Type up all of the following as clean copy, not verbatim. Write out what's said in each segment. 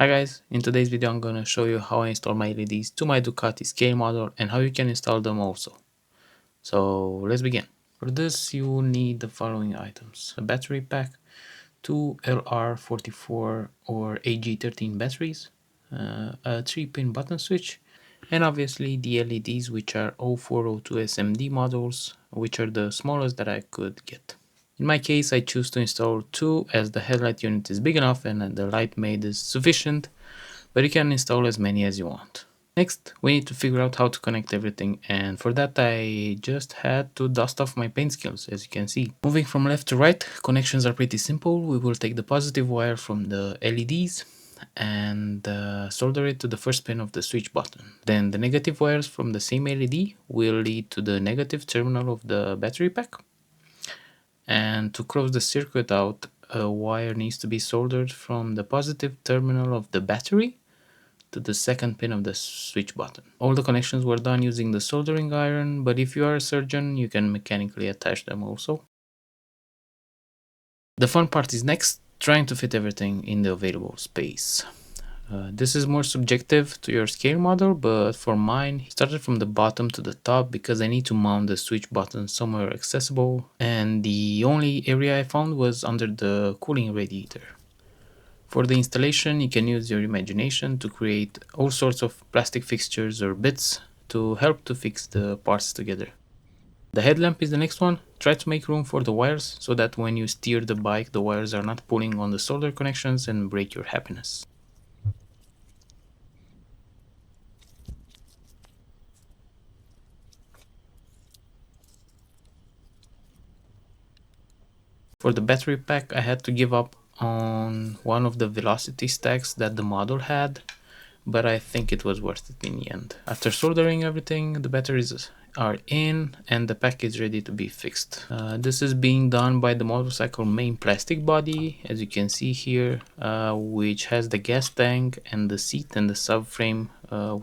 Hi guys, in today's video I'm gonna show you how I install my LEDs to my Ducati scale model and how you can install them also. So let's begin. For this you will need the following items: a battery pack, two LR44 or AG13 batteries, a 3-pin button switch, and obviously the LEDs, which are 0402 SMD models, which are the smallest that I could get. In my case, I choose to install two as the headlight unit is big enough and the light made is sufficient, but you can install as many as you want. Next, we need to figure out how to connect everything, and for that I just had to dust off my paint skills, as you can see. Moving from left to right, connections are pretty simple. We will take the positive wire from the LEDs and solder it to the first pin of the switch button. Then the negative wires from the same LED will lead to the negative terminal of the battery pack. And to close the circuit out, a wire needs to be soldered from the positive terminal of the battery to the second pin of the switch button. All the connections were done using the soldering iron, but if you are a surgeon, you can mechanically attach them also. The fun part is next, trying to fit everything in the available space. This is more subjective to your scale model, but for mine, I started from the bottom to the top because I need to mount the switch button somewhere accessible, and the only area I found was under the cooling radiator. For the installation, you can use your imagination to create all sorts of plastic fixtures or bits to help to fix the parts together. The headlamp is the next one. Try to make room for the wires so that when you steer the bike, the wires are not pulling on the solder connections and break your happiness. For the battery pack, I had to give up on one of the velocity stacks that the model had, but I think it was worth it in the end. After soldering everything, the batteries are in and the pack is ready to be fixed. This is being done by the motorcycle main plastic body, as you can see here, which has the gas tank and the seat and the subframe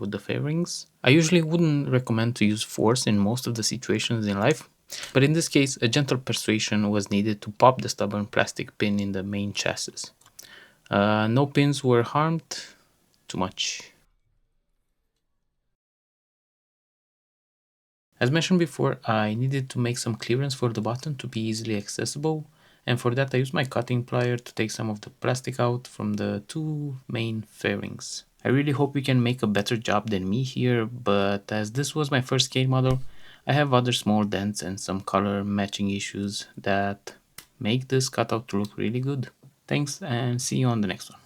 with the fairings. I usually wouldn't recommend to use force in most of the situations in life, but in this case a gentle persuasion was needed to pop the stubborn plastic pin in the main chassis. No pins were harmed too much. As mentioned before, I needed to make some clearance for the button to be easily accessible, and for that I used my cutting plier to take some of the plastic out from the two main fairings. I really hope we can make a better job than me here, but as this was my first scale model, I have other small dents and some color matching issues that make this cutout look really good. Thanks and see you on the next one.